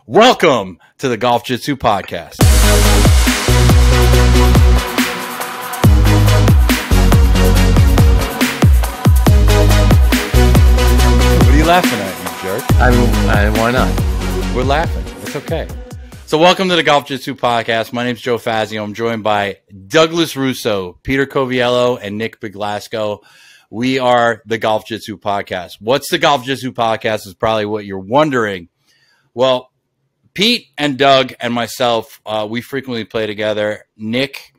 Welcome to the GolfJitsu Podcast. What are you laughing at, you jerk? Why not? We're laughing. It's okay. So welcome to the GolfJitsu Podcast. My name's Joe Fazio. I'm joined by Douglas Russo, Peter Coviello, and Nick Biglasco. We are the GolfJitsu Podcast. What's the GolfJitsu Podcast is probably what you're wondering. Well, Pete and Doug and myself, we frequently play together. Nick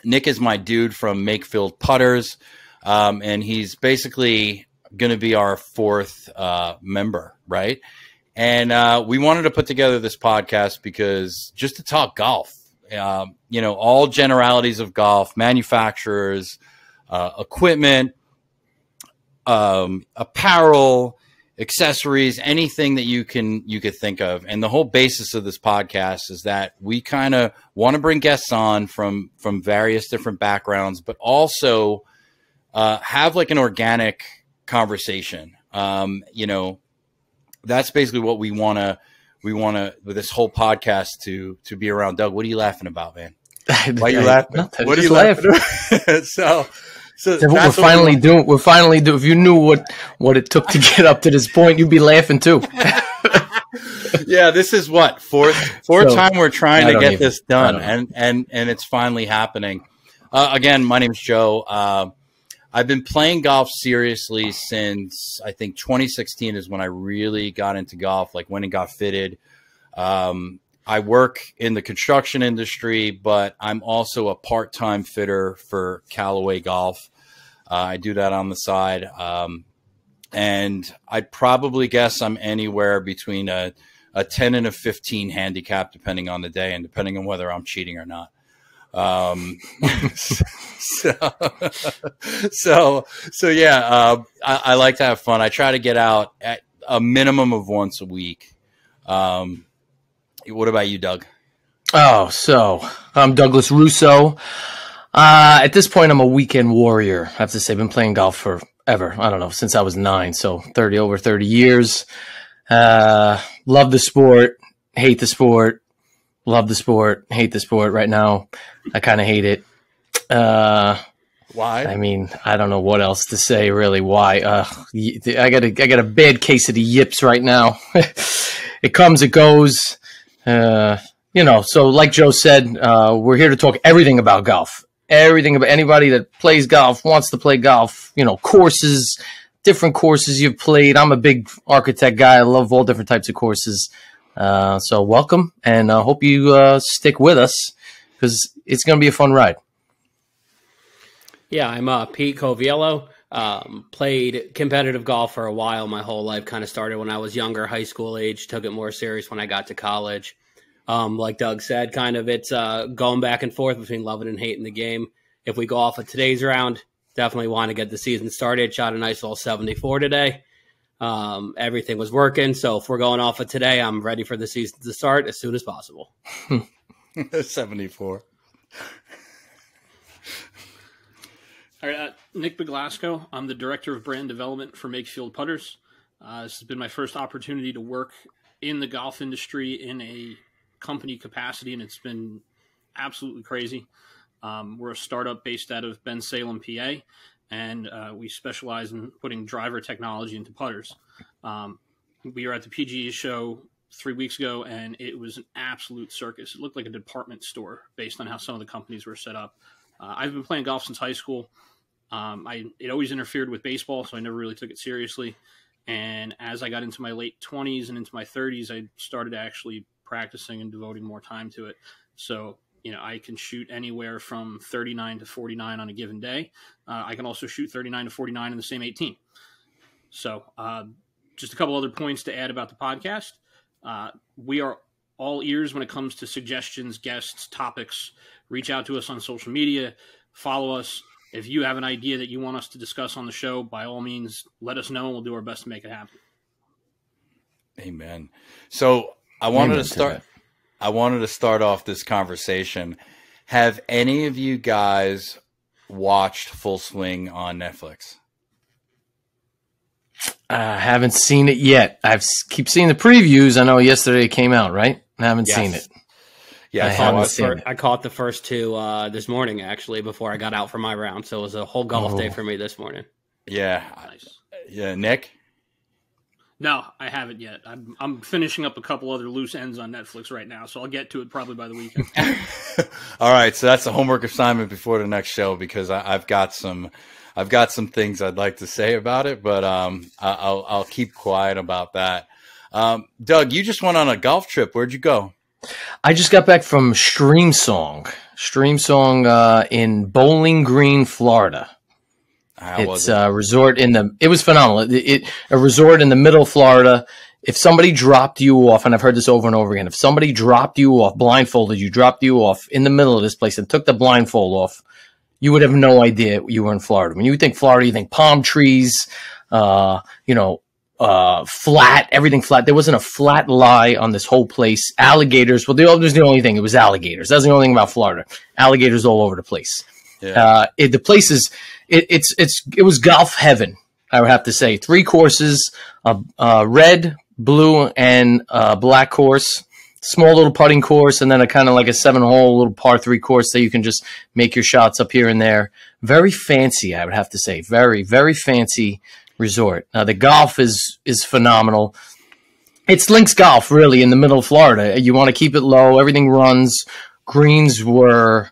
is my dude from Makefield Putters, and he's basically going to be our fourth member, right? And we wanted to put together this podcast because just to talk golf, all generalities of golf, manufacturers, equipment, apparel, accessories, anything that you could think of. And the whole basis of this podcast is that we kind of want to bring guests on from various different backgrounds, but also have like an organic conversation. That's basically what we want to with this whole podcast to be around. Doug, what are you laughing about, man? Why are you laughing? Nothing, what are you laughing? So we're finally doing. If you knew what it took to get up to this point, you'd be laughing too. Yeah, this is what fourth time we're trying to get this done, and it's finally happening. Again, my name's Joe. I've been playing golf seriously since I think 2016 is when I really got into golf, like went and got fitted. I work in the construction industry, but I'm also a part-time fitter for Callaway Golf. I do that on the side. And I'd probably guess I'm anywhere between a 10 and a 15 handicap, depending on the day and depending on whether I'm cheating or not. So yeah, I like to have fun. I try to get out at a minimum of once a week. What about you, Doug? Oh, so I'm Douglas Russo. At this point, I'm a weekend warrior. I have to say, I've been playing golf forever. I don't know, since I was 9, so over 30 years. Love the sport, hate the sport, love the sport, hate the sport. Right now, I kind of hate it. Why? I mean, I don't know what else to say, really. Why? I got a bad case of the yips right now. It comes, it goes. So like Joe said, we're here to talk everything about golf. Everything about anybody that plays golf, wants to play golf, courses, different courses you've played. I'm a big architect guy. I love all different types of courses. So welcome, and I hope you stick with us because it's going to be a fun ride. Yeah, I'm Pete Coviello. Played competitive golf for a while. My whole life kind of started when I was younger, high school age. Took it more serious when I got to college. Like Doug said, kind of it's going back and forth between loving and hating the game. If we go off of today's round, definitely want to get the season started. Shot a nice little 74 today. Everything was working. So if we're going off of today, I'm ready for the season to start as soon as possible. 74. All right, Nick Biglasco. I'm the Director of Brand Development for Makefield Putters. This has been my first opportunity to work in the golf industry in a company capacity, and it's been absolutely crazy. We're a startup based out of Bensalem, PA, and we specialize in putting driver technology into putters. We were at the PGA show 3 weeks ago, and it was an absolute circus. It looked like a department store based on how some of the companies were set up. I've been playing golf since high school. It always interfered with baseball, so I never really took it seriously. And as I got into my late 20s and into my 30s, I started actually practicing and devoting more time to it. So, I can shoot anywhere from 39 to 49 on a given day. I can also shoot 39 to 49 in the same 18. So just a couple other points to add about the podcast. We are all ears when it comes to suggestions, guests, topics. Reach out to us on social media. Follow us. If you have an idea that you want us to discuss on the show, by all means, let us know, and we'll do our best to make it happen. Amen. So I wanted to start off this conversation. Have any of you guys watched Full Swing on Netflix? I haven't seen it yet. Keep seeing the previews. I know yesterday it came out, right? I haven't seen it. Yeah, I caught the first two this morning, actually, before I got out for my round. So it was a whole golf day for me this morning. Yeah. Nice. Yeah, Nick? No, I haven't yet. I'm finishing up a couple other loose ends on Netflix right now, so I'll get to it probably by the weekend. All right, so that's a homework assignment before the next show because I've got some things I'd like to say about it, but I'll keep quiet about that. Doug, you just went on a golf trip. Where'd you go? I just got back from Streamsong in Bowling Green, Florida. It's a resort it was phenomenal. A resort in the middle of Florida. If somebody dropped you off, and I've heard this over and over again, if somebody dropped you off, blindfolded you, dropped you off in the middle of this place and took the blindfold off, you would have no idea you were in Florida. When you think Florida, you think palm trees, flat, everything flat. There wasn't a flat lie on this whole place. Alligators. Well, that was the only thing. It was alligators. That's the only thing about Florida. Alligators all over the place. Yeah. The place is, it was golf heaven, I would have to say. 3 courses, red, blue, and black course. Small little putting course, and then a kind of like a 7-hole little par 3 course that you can just make your shots up here and there. Very fancy, I would have to say. Very, very fancy resort. Now, the golf is phenomenal. It's links golf, really, in the middle of Florida. You want to keep it low. Everything runs. Greens were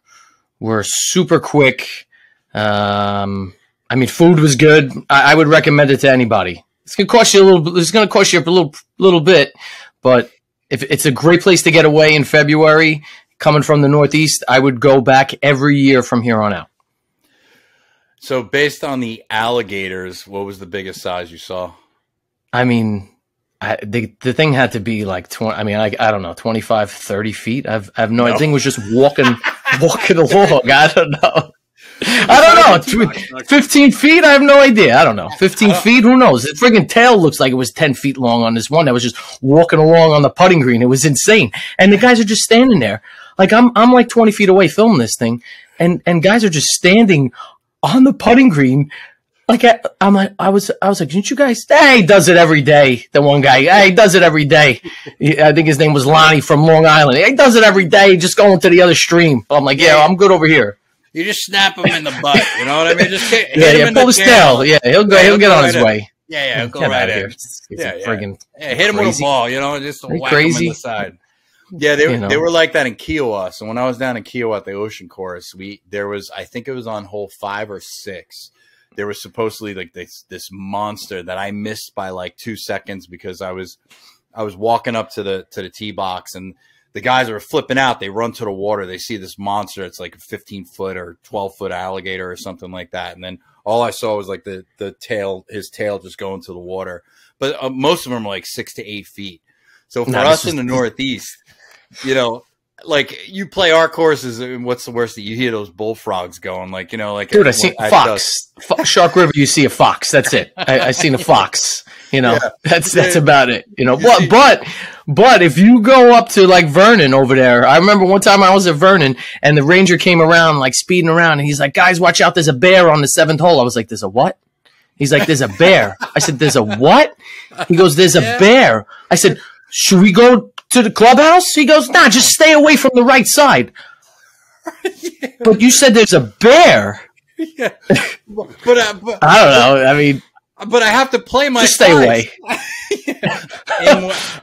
super quick. Food was good. I would recommend it to anybody. It's going to cost you a little. It's going to cost you a little bit, but if it's a great place to get away in February, coming from the Northeast, I would go back every year from here on out. So based on the alligators, what was the biggest size you saw? I mean, the thing had to be like 20. I mean, I don't know, 25, 30 feet. I have no idea. The thing was just walking along. I don't know. 15 feet? I have no idea. I don't know. 15 feet? Who knows? The friggin' tail looks like it was 10 feet long on this one that was just walking along on the putting green. It was insane. And the guys are just standing there. Like, I'm like 20 feet away filming this thing. And guys are just standing on the putting green. Like, I was like, didn't you guys? Hey, he does it every day. The one guy, hey, he does it every day. I think his name was Lonnie from Long Island. He does it every day, just going to the other stream. I'm like, yeah, I'm good over here. You just snap him in the butt. You know what I mean? Just pull his tail. Yeah, he'll get on his way. Yeah, he'll go right here. Friggin' hit him with a ball. Just whack him in the side. Yeah, they were like that in Kiowa. So when I was down in Kiowa at the Ocean Course, I think it was on hole 5 or 6. There was supposedly like this monster that I missed by like 2 seconds because I was walking up to the tee box and the guys are flipping out. They run to the water. They see this monster. It's like a 15-foot or 12-foot alligator or something like that. And then all I saw was like the tail, his tail just going to the water. But most of them are like 6 to 8 feet. So for us in the Northeast, like you play our courses, and what's the worst that you hear those bullfrogs going? Like, dude, I seen fox. Shark River, you see a fox. That's it. I seen a fox. That's about it. But if you go up to like Vernon over there, I remember one time I was at Vernon and the ranger came around like speeding around and he's like, guys, watch out. There's a bear on the 7th hole. I was like, there's a what? He's like, there's a bear. I said, there's a what? He goes, there's a bear. I said, should we go to the clubhouse? He goes, nah, just stay away from the right side. Yeah. But you said there's a bear. Yeah. But I don't know. I mean, but I have to play my just stay away.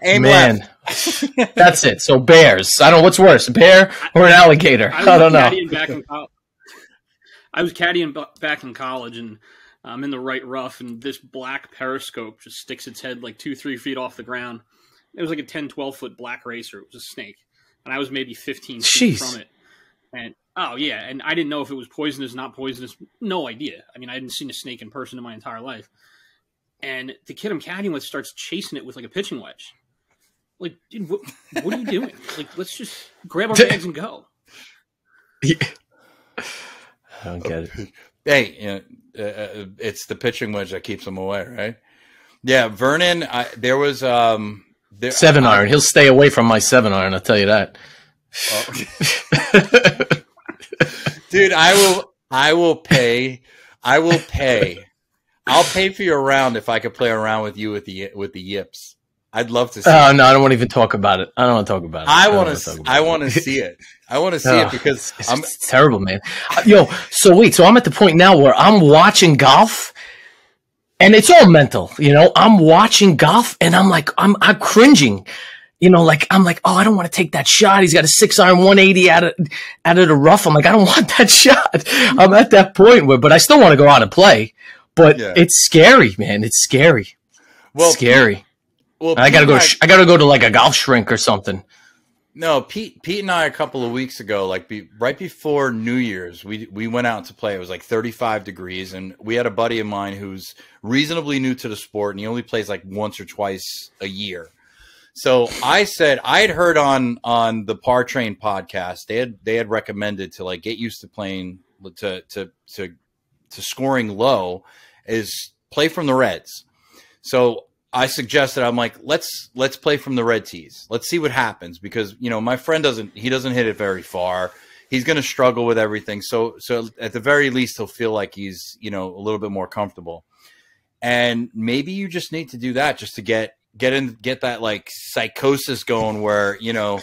Aim man. left. That's it. So bears. I don't know what's worse, a bear or an alligator. I don't know. I was caddying back in college, and I'm in the right rough, and this black periscope just sticks its head like 2-3 feet off the ground. It was like a 10-12 foot black racer. It was a snake, and I was maybe 15 feet from it. And and I didn't know if it was poisonous, not poisonous. No idea. I mean, I hadn't seen a snake in person in my entire life. And the kid I'm caddying with starts chasing it with like a pitching wedge. Like, dude, what are you doing? Like, let's just grab our bags and go. I don't get it. Hey, it's the pitching wedge that keeps him away, right? Yeah, Vernon. There was 7-iron. He'll stay away from my 7-iron. I'll tell you that. Dude, I will pay I'll pay for your round if I could play around with you with the yips. I'd love to see. Oh no, I don't want to even talk about it. I don't want to talk about it. I want to see it. I want to see it because it's terrible, man. Yo, so wait, so I'm at the point now where I'm watching golf, and it's all mental. You know, I'm watching golf, and I'm like, I'm cringing. You know, like I'm like, oh, I don't want to take that shot. He's got a 6-iron 180 out of the rough. I'm like, I don't want that shot. I'm at that point where, but I still want to go out and play. But it's scary, man. It's scary. Well, scary. Well, I gotta go. I gotta go to like a golf shrink or something. No, Pete and I a couple of weeks ago, like right before New Year's, we went out to play. It was like 35 degrees, and we had a buddy of mine who's reasonably new to the sport, and he only plays like once or twice a year. So I said I had heard on the Par Train podcast they had recommended to like get used to playing to scoring low is play from the reds. So I suggested, I'm like, let's play from the red tees. Let's see what happens because, you know, my friend doesn't hit it very far. He's going to struggle with everything. So at the very least, he'll feel like he's, you know, a little bit more comfortable. And maybe you just need to do that just to get that like psychosis going where, you know,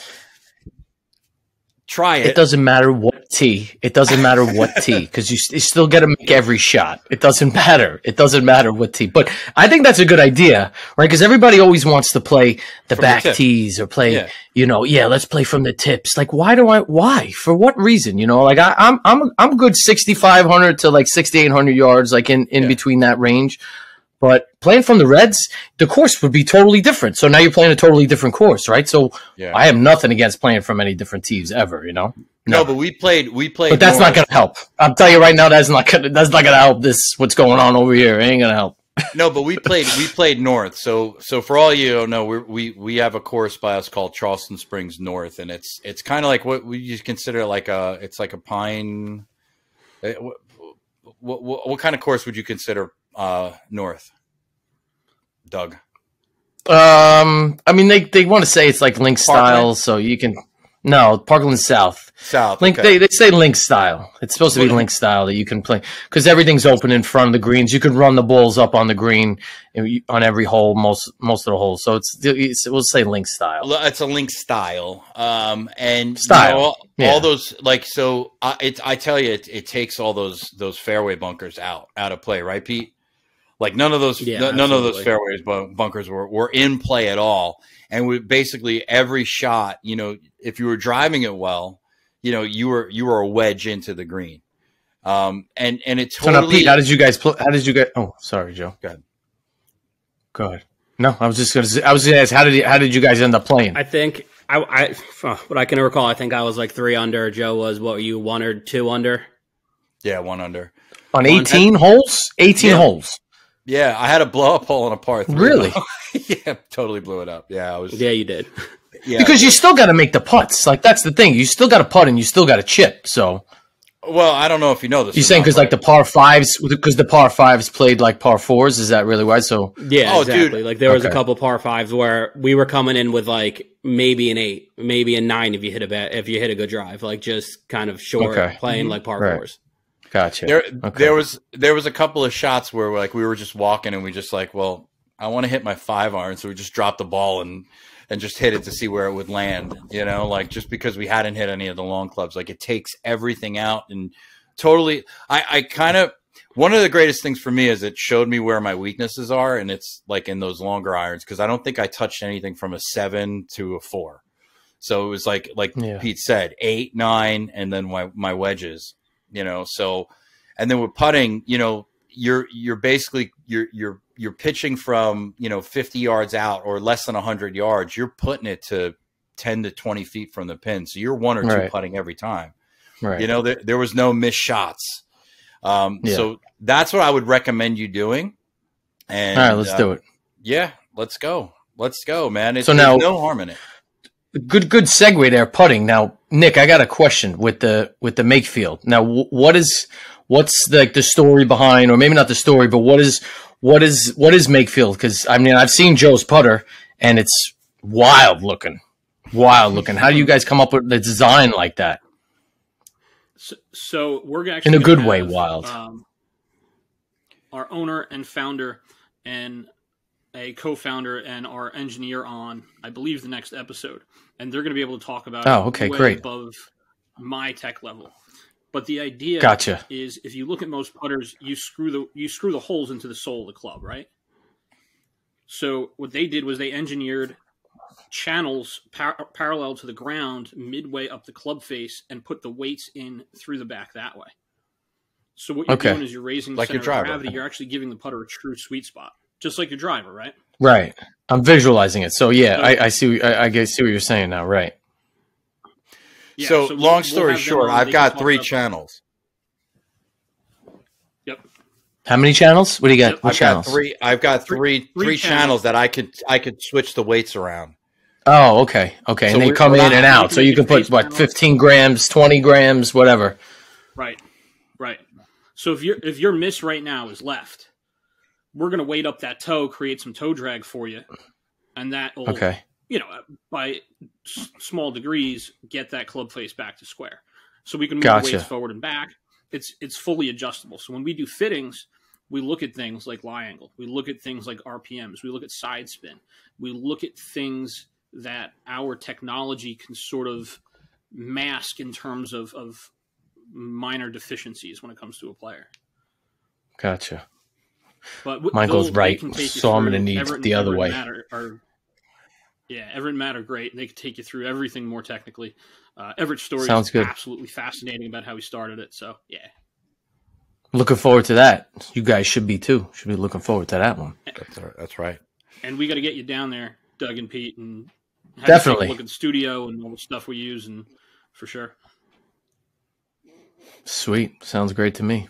try it. It doesn't matter what tee. It doesn't matter what tee because you still got to make every shot. It doesn't matter. It doesn't matter what tee. But I think that's a good idea, right? Because everybody always wants to play the from back tees or play, you know, let's play from the tips. Like, why? For what reason? You know, like I'm good 6,500 to like 6,800 yards, like in between that range. But playing from the reds, the course would be totally different. So now you're playing a totally different course, right? So I have nothing against playing from any different tees ever, you know? No, but we played. But that's not going to help. I'm telling you right now, that's not going to help what's going on over here. It ain't going to help. No, but we played north. So for all you don't know, we have a course by us called Charleston Springs North, and it's kind of like what we consider like a pine. What kind of course would you consider north, Doug? I mean, they want to say it's like link style, so you can. No, Parkland South. Link. Okay. They say link style. It's supposed to be link style that you can play because everything's open in front of the greens. You can run the balls up on the green on every hole, most of the holes. So we'll say link style. It's a link style, and style. You know, all those like so. I tell you, it takes all those fairway bunkers out of play, right, Pete? Like none of those fairways bunkers were in play at all. And we basically every shot, you know, if you were driving it well, you know, you were a wedge into the green. And it totally. So now, Pete, how did you guys? Oh, sorry, Joe. Go ahead. No, I was going to ask how did you guys end up playing? I think what I can recall, I think I was like 3 under. Joe was what were you 1 or 2 under? Yeah, 1 under on 18 holes. 18 holes. Yeah, I had a blow up hole on a par 3. Really? Yeah, totally blew it up. Yeah, Yeah, you did. Yeah, because you still got to make the putts. Like that's the thing. You still got to putt and you still got to chip. So, well, I don't know if you know this. You're saying because like the par 5s, because the par 5s played like par 4s. Is that really why? So yeah, exactly. Dude. Like there was a couple par 5s where we were coming in with like maybe an 8, maybe a 9 if you hit a good drive, like just kind of short playing like par 4s. Gotcha. There was a couple of shots where like we were just walking and we just like, well, I want to hit my 5-iron, so we just dropped the ball and just hit it to see where it would land. You know, like just because we hadn't hit any of the long clubs, like it takes everything out and totally. I kind of one of the greatest things for me is it showed me where my weaknesses are, and it's like in those longer irons because I don't think I touched anything from a 7 to a 4. So it was like Pete said, 8, 9, and then my wedges. You know, so, and then with putting, you know, you're basically, you're pitching from, you know, 50 yards out or less than 100 yards. You're putting it to 10 to 20 feet from the pin. So you're 1 or 2 putting every time. Right. You know, there was no missed shots. So that's what I would recommend you doing. And all right, let's do it. Yeah, let's go, man. There's no harm in it. Good segue there, putting. Now, Nick, I got a question with the Makefield. Now, what's like the story behind, or maybe not the story, but what is Makefield? Because I mean, I've seen Joe's putter, and it's wild looking. How do you guys come up with the design like that? So we're actually in a good way, wild. our owner and founder and a co-founder and our engineer on, I believe, the next episode, and they're going to be able to talk about okay, way great. above my tech level. But the idea is, if you look at most putters, you screw the holes into the sole of the club, right? So what they did was they engineered channels parallel to the ground midway up the club face and put the weights in through the back that way. So what you're doing is you're raising the center of gravity. You're actually giving the putter a true sweet spot, just like your driver, right? Right. I'm visualizing it. So yeah, I see. I see what you're saying now. Right. Yeah, so long story short, I've got 3 channels. Yep. How many channels? What do you got? What channels? I've got three channels that I could switch the weights around. Oh, okay. Okay. So and they come in and out. So you can put, what, 15 grams, 20 grams, whatever. Right. Right. So if your miss right now is left, we're going to weight up that toe, create some toe drag for you. And that will, by small degrees, get that club face back to square. So we can move the weights forward and back. It's fully adjustable. So when we do fittings, we look at things like lie angle. We look at things like RPMs. We look at side spin. We look at things that our technology can sort of mask in terms of minor deficiencies when it comes to a player. Gotcha. But mine goes right, so I'm going to need the other way. Everett and Matt are great. They can take you through everything more technically. Everett's story is absolutely fascinating about how he started it. So, yeah. Looking forward to that. You guys should be too. Should be looking forward to that one. That's right. And we got to get you down there, Doug and Pete, and definitely look at the studio and all the stuff we use, and for sure. Sweet. Sounds great to me.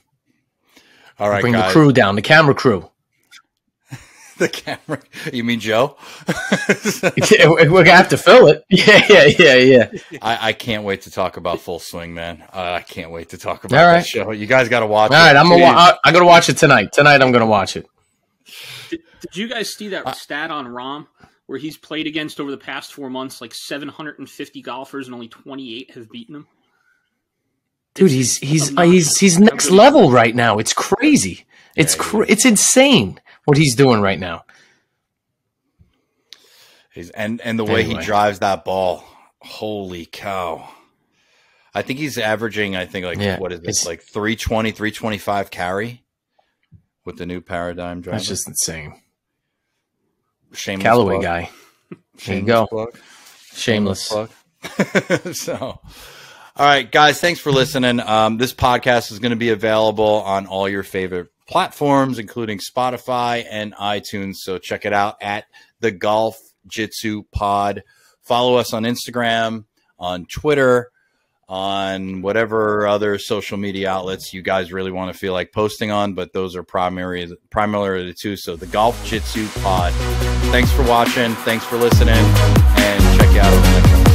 All right, bring guys. The crew down, the camera crew. The camera? You mean Joe? We're gonna have to fill it. Yeah. I can't wait to talk about Full Swing, man. I can't wait to talk about that show. You guys got to watch it. All right, I'm gonna watch it tonight. Tonight, I'm gonna watch it. Did you guys see that stat on Rahm where he's played against over the past 4 months like 750 golfers and only 28 have beaten him? Dude, he's next level right now. It's crazy. It's insane what he's doing right now. And the way he drives that ball, holy cow! I think he's averaging. What is this? Like 320, 325 carry with the new paradigm driver. That's just insane. Shameless Callaway plug. guy. There you go. Plug. Shameless. Plug. So, all right, guys, thanks for listening. This podcast is going to be available on all your favorite platforms, including Spotify and iTunes. So check it out at the GolfJitsu Pod. Follow us on Instagram, on Twitter, on whatever other social media outlets you guys really want to feel like posting on, but those are primarily the two. So the GolfJitsu Pod. Thanks for watching. Thanks for listening, and check you out on the next one.